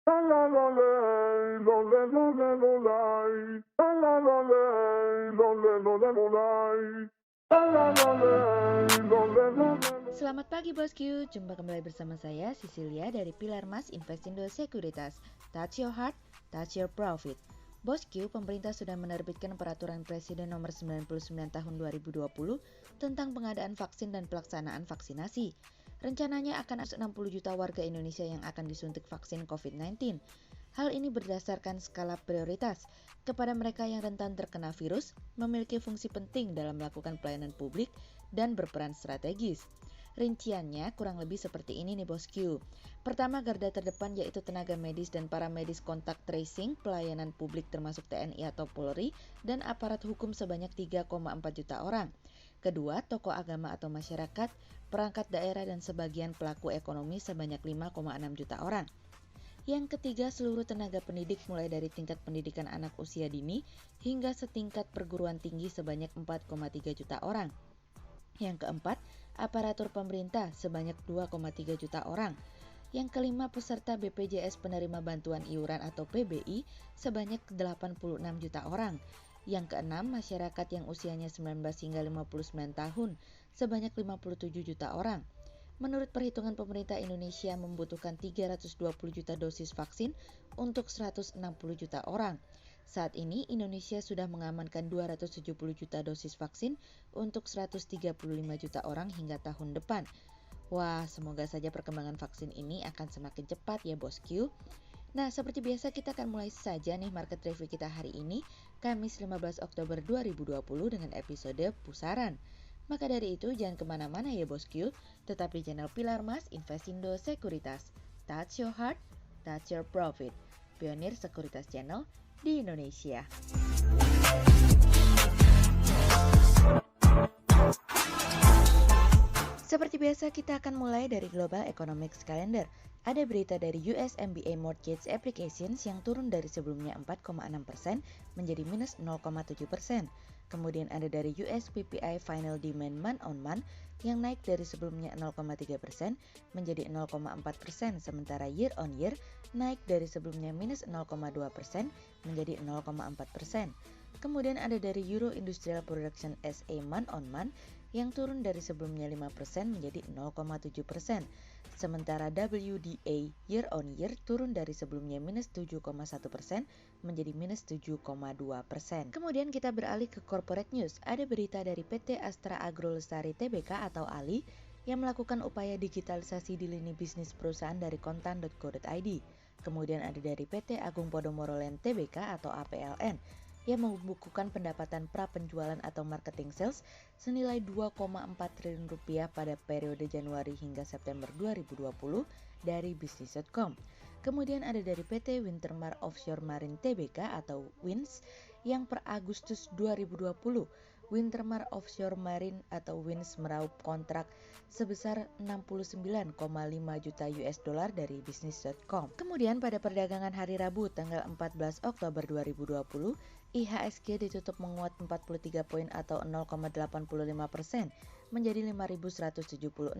La la la lay, lo le lo le lo lay. La la la lay, lo le lo le lo lay. La la la lay, lo le lo le lo. Selamat pagi bosku, jumpa kembali bersama saya Cecilia dari Pilar Mas Investindo Sekuritas. Touch your heart, touch your profit. Bosku, pemerintah sudah menerbitkan peraturan Presiden nomor 99 tahun 2020 tentang pengadaan vaksin dan pelaksanaan vaksinasi. Rencananya akan ada 60 juta warga Indonesia yang akan disuntik vaksin COVID-19. Hal ini berdasarkan skala prioritas. Kepada mereka yang rentan terkena virus, memiliki fungsi penting dalam melakukan pelayanan publik dan berperan strategis. Rinciannya kurang lebih seperti ini nih bosku. Pertama, garda terdepan yaitu tenaga medis dan para medis kontak tracing, pelayanan publik termasuk TNI atau Polri, dan aparat hukum sebanyak 3,4 juta orang. Kedua, tokoh agama atau masyarakat, perangkat daerah dan sebagian pelaku ekonomi sebanyak 5,6 juta orang. Yang ketiga, seluruh tenaga pendidik mulai dari tingkat pendidikan anak usia dini hingga setingkat perguruan tinggi sebanyak 4,3 juta orang. Yang keempat, aparatur pemerintah sebanyak 2,3 juta orang. Yang kelima, peserta BPJS penerima bantuan iuran atau PBI sebanyak 86 juta orang. Yang keenam, masyarakat yang usianya 19 hingga 59 tahun sebanyak 57 juta orang. Menurut perhitungan pemerintah Indonesia membutuhkan 320 juta dosis vaksin untuk 160 juta orang. Saat ini Indonesia sudah mengamankan 270 juta dosis vaksin untuk 135 juta orang hingga tahun depan. Wah, semoga saja perkembangan vaksin ini akan semakin cepat ya bosku. Nah, seperti biasa kita akan mulai saja nih market review kita hari ini, Kamis 15 Oktober 2020 dengan episode Pusaran. Maka dari itu jangan kemana-mana ya bosku, tetap di channel Pilar Mas Investindo Sekuritas. Touch your heart, touch your profit. Pionir Sekuritas Channel di Indonesia. Seperti biasa kita akan mulai dari Global Economics Calendar. Ada berita dari US MBA Mortgage Applications yang turun dari sebelumnya 4,6% menjadi minus 0,7%. Kemudian ada dari US PPI Final Demand Month on Month yang naik dari sebelumnya 0,3% menjadi 0,4%, sementara year on year naik dari sebelumnya minus 0,2% menjadi 0,4%. Kemudian ada dari Euro Industrial Production SA Month on Month yang turun dari sebelumnya 5% menjadi 0,7%. Sementara WDA year on year turun dari sebelumnya minus 7,1% menjadi minus 7,2%. Kemudian kita beralih ke corporate news. Ada berita dari PT Astra Agro Lestari Tbk atau ALI yang melakukan upaya digitalisasi di lini bisnis perusahaan dari kontan.co.id. Kemudian ada dari PT Agung Podomoro Land Tbk atau APLN yang membukukan pendapatan pra-penjualan atau marketing sales senilai 2,4 triliun rupiah pada periode Januari hingga September 2020 dari bisnis.com. Kemudian ada dari PT Wintermar Offshore Marine Tbk atau WINS yang per Agustus 2020 Wintermar Offshore Marine atau WINS meraup kontrak sebesar 69,5 juta US dollar dari bisnis.com. Kemudian pada perdagangan hari Rabu tanggal 14 Oktober 2020, IHSG ditutup menguat 43 poin atau 0,85% menjadi 5.176.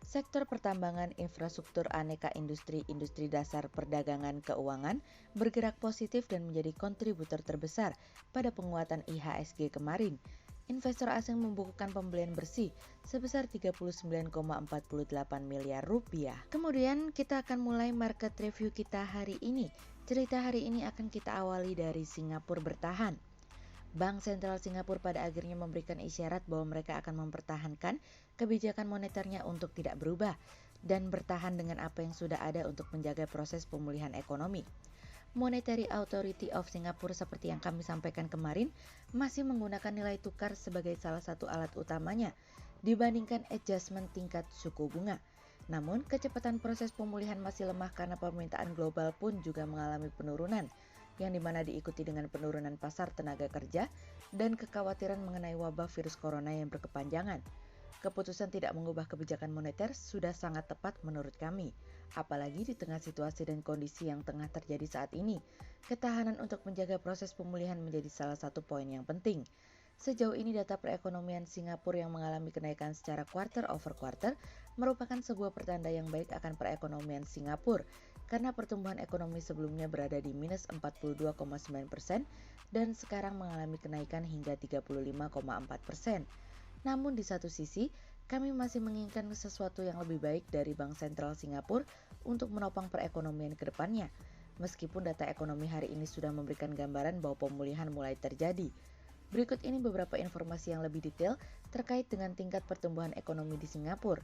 Sektor pertambangan, infrastruktur, aneka industri dasar perdagangan keuangan bergerak positif dan menjadi kontributor terbesar pada penguatan IHSG kemarin. Investor asing membukukan pembelian bersih sebesar 39,48 miliar rupiah. Kemudian kita akan mulai market review kita hari ini. Cerita hari ini akan kita awali dari Singapura bertahan. Bank Sentral Singapura pada akhirnya memberikan isyarat bahwa mereka akan mempertahankan kebijakan moneternya untuk tidak berubah dan bertahan dengan apa yang sudah ada untuk menjaga proses pemulihan ekonomi. Monetary Authority of Singapore seperti yang kami sampaikan kemarin masih menggunakan nilai tukar sebagai salah satu alat utamanya dibandingkan adjustment tingkat suku bunga. Namun, kecepatan proses pemulihan masih lemah karena permintaan global pun juga mengalami penurunan, yang dimana diikuti dengan penurunan pasar tenaga kerja dan kekhawatiran mengenai wabah virus corona yang berkepanjangan. Keputusan tidak mengubah kebijakan moneter sudah sangat tepat menurut kami, apalagi di tengah situasi dan kondisi yang tengah terjadi saat ini. Ketahanan untuk menjaga proses pemulihan menjadi salah satu poin yang penting. Sejauh ini data perekonomian Singapura yang mengalami kenaikan secara quarter over quarter merupakan sebuah pertanda yang baik akan perekonomian Singapura karena pertumbuhan ekonomi sebelumnya berada di minus 42,9% dan sekarang mengalami kenaikan hingga 35,4%. Namun di satu sisi, kami masih menginginkan sesuatu yang lebih baik dari Bank Sentral Singapura untuk menopang perekonomian ke depannya. Meskipun data ekonomi hari ini sudah memberikan gambaran bahwa pemulihan mulai terjadi. Berikut ini beberapa informasi yang lebih detail terkait dengan tingkat pertumbuhan ekonomi di Singapura.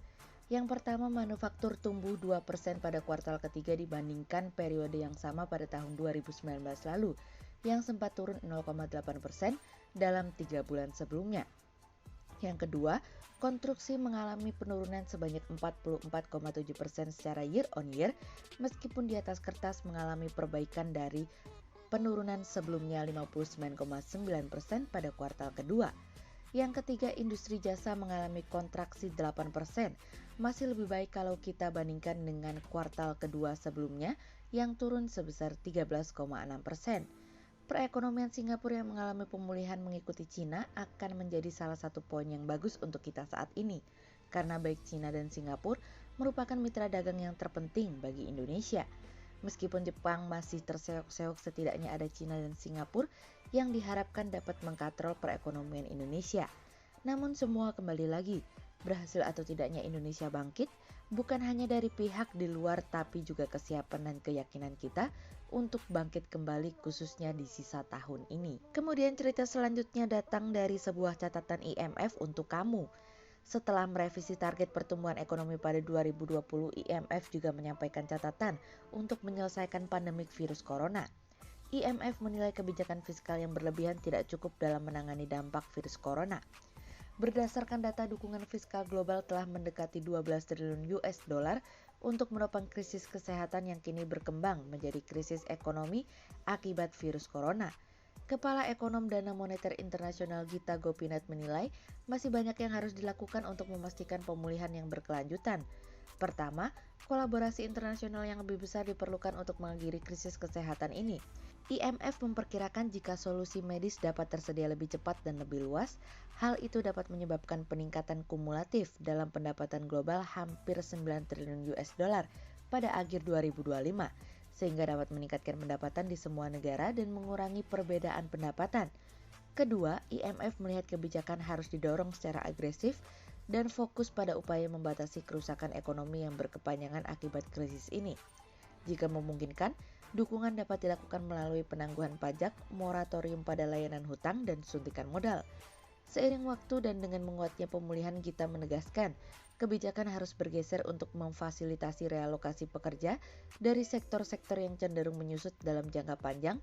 Yang pertama, manufaktur tumbuh 2% pada kuartal ketiga dibandingkan periode yang sama pada tahun 2019 lalu, yang sempat turun 0,8% dalam 3 bulan sebelumnya. Yang kedua, konstruksi mengalami penurunan sebanyak 44,7% secara year on year, meskipun di atas kertas mengalami perbaikan dari penurunan sebelumnya 59,9% pada kuartal kedua. Yang ketiga, industri jasa mengalami kontraksi 8%, masih lebih baik kalau kita bandingkan dengan kuartal kedua sebelumnya yang turun sebesar 13,6%. Perekonomian Singapura yang mengalami pemulihan mengikuti Cina akan menjadi salah satu poin yang bagus untuk kita saat ini, karena baik Cina dan Singapura merupakan mitra dagang yang terpenting bagi Indonesia. Meskipun Jepang masih terseok-seok, setidaknya ada Cina dan Singapura yang diharapkan dapat mengkatrol perekonomian Indonesia. Namun semua kembali lagi, berhasil atau tidaknya Indonesia bangkit bukan hanya dari pihak di luar tapi juga kesiapan dan keyakinan kita untuk bangkit kembali khususnya di sisa tahun ini. Kemudian cerita selanjutnya datang dari sebuah catatan IMF untuk kamu. Setelah merevisi target pertumbuhan ekonomi pada 2020, IMF juga menyampaikan catatan untuk menyelesaikan pandemik virus corona. IMF menilai kebijakan fiskal yang berlebihan tidak cukup dalam menangani dampak virus corona. Berdasarkan data, dukungan fiskal global telah mendekati 12 triliun US dollar untuk menopang krisis kesehatan yang kini berkembang menjadi krisis ekonomi akibat virus corona. Kepala Ekonom Dana Moneter Internasional Gita Gopinath menilai masih banyak yang harus dilakukan untuk memastikan pemulihan yang berkelanjutan. Pertama, kolaborasi internasional yang lebih besar diperlukan untuk mengakhiri krisis kesehatan ini. IMF memperkirakan jika solusi medis dapat tersedia lebih cepat dan lebih luas, hal itu dapat menyebabkan peningkatan kumulatif dalam pendapatan global hampir 9 triliun US dollar pada akhir 2025. Sehingga dapat meningkatkan pendapatan di semua negara dan mengurangi perbedaan pendapatan. Kedua, IMF melihat kebijakan harus didorong secara agresif dan fokus pada upaya membatasi kerusakan ekonomi yang berkepanjangan akibat krisis ini. Jika memungkinkan, dukungan dapat dilakukan melalui penangguhan pajak, moratorium pada layanan hutang, dan suntikan modal. Seiring waktu dan dengan menguatnya pemulihan, Gita menegaskan, kebijakan harus bergeser untuk memfasilitasi realokasi pekerja dari sektor-sektor yang cenderung menyusut dalam jangka panjang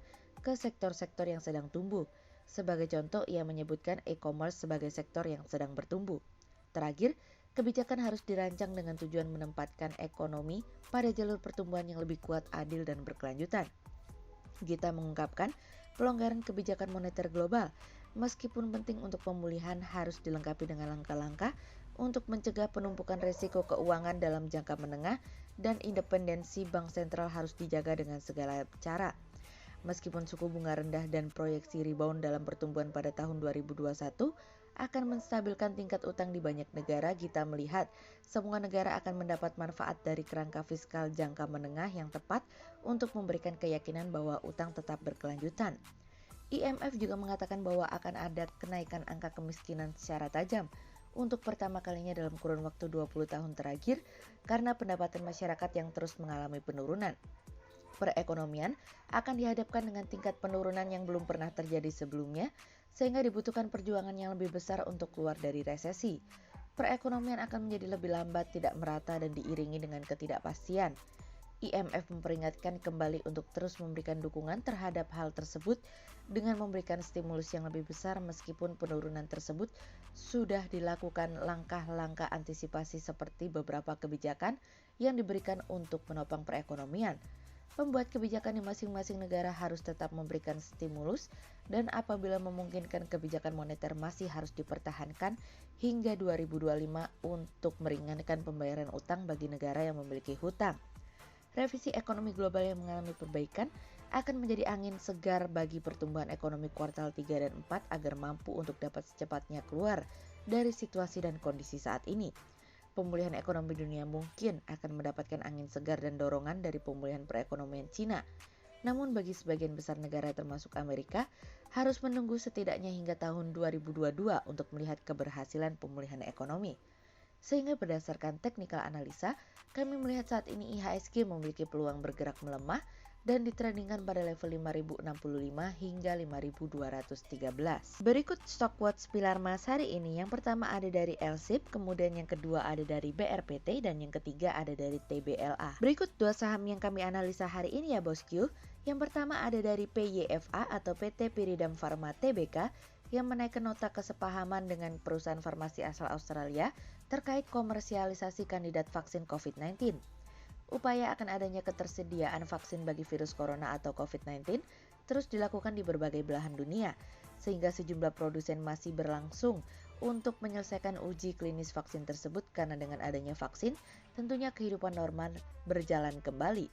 ke sektor-sektor yang sedang tumbuh. Sebagai contoh, ia menyebutkan e-commerce sebagai sektor yang sedang bertumbuh. Terakhir, kebijakan harus dirancang dengan tujuan menempatkan ekonomi pada jalur pertumbuhan yang lebih kuat, adil, dan berkelanjutan. Gita mengungkapkan, pelonggaran kebijakan moneter global, meskipun penting untuk pemulihan, harus dilengkapi dengan langkah-langkah untuk mencegah penumpukan risiko keuangan dalam jangka menengah dan independensi bank sentral harus dijaga dengan segala cara. Meskipun suku bunga rendah dan proyeksi rebound dalam pertumbuhan pada tahun 2021 akan menstabilkan tingkat utang di banyak negara, Gita melihat semua negara akan mendapat manfaat dari kerangka fiskal jangka menengah yang tepat untuk memberikan keyakinan bahwa utang tetap berkelanjutan. IMF juga mengatakan bahwa akan ada kenaikan angka kemiskinan secara tajam untuk pertama kalinya dalam kurun waktu 20 tahun terakhir karena pendapatan masyarakat yang terus mengalami penurunan. Perekonomian akan dihadapkan dengan tingkat penurunan yang belum pernah terjadi sebelumnya, sehingga dibutuhkan perjuangan yang lebih besar untuk keluar dari resesi. Perekonomian akan menjadi lebih lambat, tidak merata, dan diiringi dengan ketidakpastian. IMF memperingatkan kembali untuk terus memberikan dukungan terhadap hal tersebut dengan memberikan stimulus yang lebih besar meskipun penurunan tersebut sudah dilakukan langkah-langkah antisipasi seperti beberapa kebijakan yang diberikan untuk menopang perekonomian. Pembuat kebijakan di masing-masing negara harus tetap memberikan stimulus dan apabila memungkinkan kebijakan moneter masih harus dipertahankan hingga 2025 untuk meringankan pembayaran utang bagi negara yang memiliki hutang. Revisi ekonomi global yang mengalami perbaikan akan menjadi angin segar bagi pertumbuhan ekonomi kuartal 3 dan 4 agar mampu untuk dapat secepatnya keluar dari situasi dan kondisi saat ini. pemulihan ekonomi dunia mungkin akan mendapatkan angin segar dan dorongan dari pemulihan perekonomian Cina. Namun bagi sebagian besar negara termasuk Amerika, harus menunggu setidaknya hingga tahun 2022 untuk melihat keberhasilan pemulihan ekonomi. Sehingga berdasarkan technical analisa, kami melihat saat ini IHSG memiliki peluang bergerak melemah dan ditradingkan pada level 5.065 hingga 5.213. Berikut stock watch pilar emas hari ini. Yang pertama ada dari LSIP, kemudian yang kedua ada dari BRPT, dan yang ketiga ada dari TBLA. Berikut dua saham yang kami analisa hari ini ya bosku. Yang pertama ada dari PYFA atau PT Pyridam Pharma Tbk yang menaikkan nota kesepahaman dengan perusahaan farmasi asal Australia terkait komersialisasi kandidat vaksin COVID-19. Upaya akan adanya ketersediaan vaksin bagi virus corona atau COVID-19 terus dilakukan di berbagai belahan dunia, sehingga sejumlah produsen masih berlangsung untuk menyelesaikan uji klinis vaksin tersebut karena dengan adanya vaksin, tentunya kehidupan normal berjalan kembali.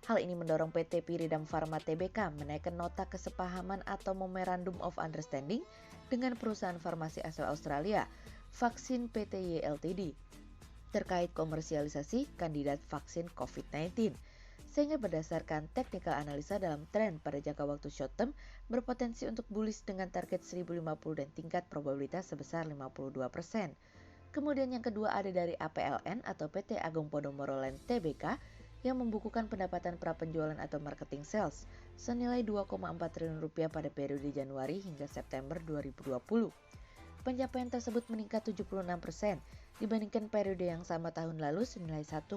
Hal ini mendorong PT Pyridam Pharma Tbk menaikkan nota kesepahaman atau Memorandum of Understanding dengan perusahaan farmasi asal Australia, Vaksin Pty Ltd, terkait komersialisasi kandidat vaksin COVID-19. Sehingga berdasarkan technical analisa dalam tren pada jangka waktu short term berpotensi untuk bullish dengan target 1050 dan tingkat probabilitas sebesar 52%. Kemudian yang kedua ada dari APLN atau PT Agung Podomoro Land Tbk yang membukukan pendapatan prapenjualan atau marketing sales senilai 2,4 triliun rupiah pada periode Januari hingga September 2020. Pencapaian tersebut meningkat 76% dibandingkan periode yang sama tahun lalu senilai 1,4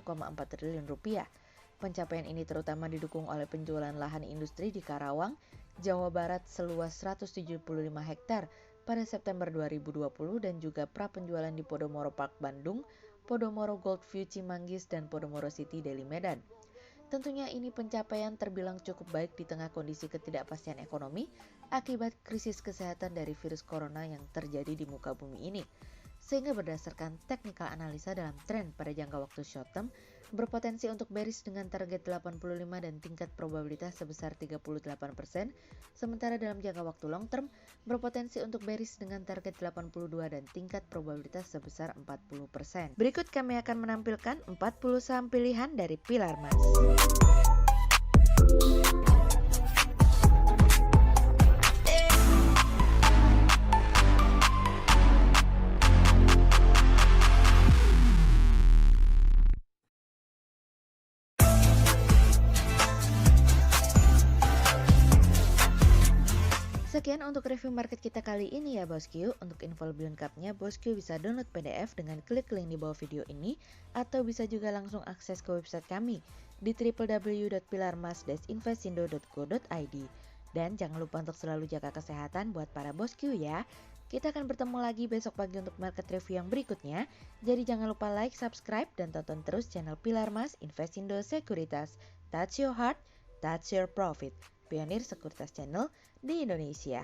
triliun rupiah. Pencapaian ini terutama didukung oleh penjualan lahan industri di Karawang, Jawa Barat seluas 175 hektar pada September 2020 dan juga prapenjualan di Podomoro Park Bandung, Podomoro Goldview Cimanggis, dan Podomoro City Deli Medan. Tentunya ini pencapaian terbilang cukup baik di tengah kondisi ketidakpastian ekonomi akibat krisis kesehatan dari virus corona yang terjadi di muka bumi ini. Sehingga berdasarkan technical analisa dalam tren pada jangka waktu short term, berpotensi untuk bearish dengan target 85 dan tingkat probabilitas sebesar 38%, sementara dalam jangka waktu long term, berpotensi untuk bearish dengan target 82 dan tingkat probabilitas sebesar 40%. Berikut kami akan menampilkan 40 saham pilihan dari pilar emas. Sekian untuk review market kita kali ini ya bosku. Untuk info lebih lengkapnya bosku bisa download PDF dengan klik link di bawah video ini, atau bisa juga langsung akses ke website kami di www.pilarmas-investindo.co.id. Dan jangan lupa untuk selalu jaga kesehatan buat para bosku ya. Kita akan bertemu lagi besok pagi untuk market review yang berikutnya. Jadi jangan lupa like, subscribe, dan tonton terus channel Pilar Mas Investindo Sekuritas. Touch your heart, touch your profit. Pionir Sekuritas Channel di Indonesia.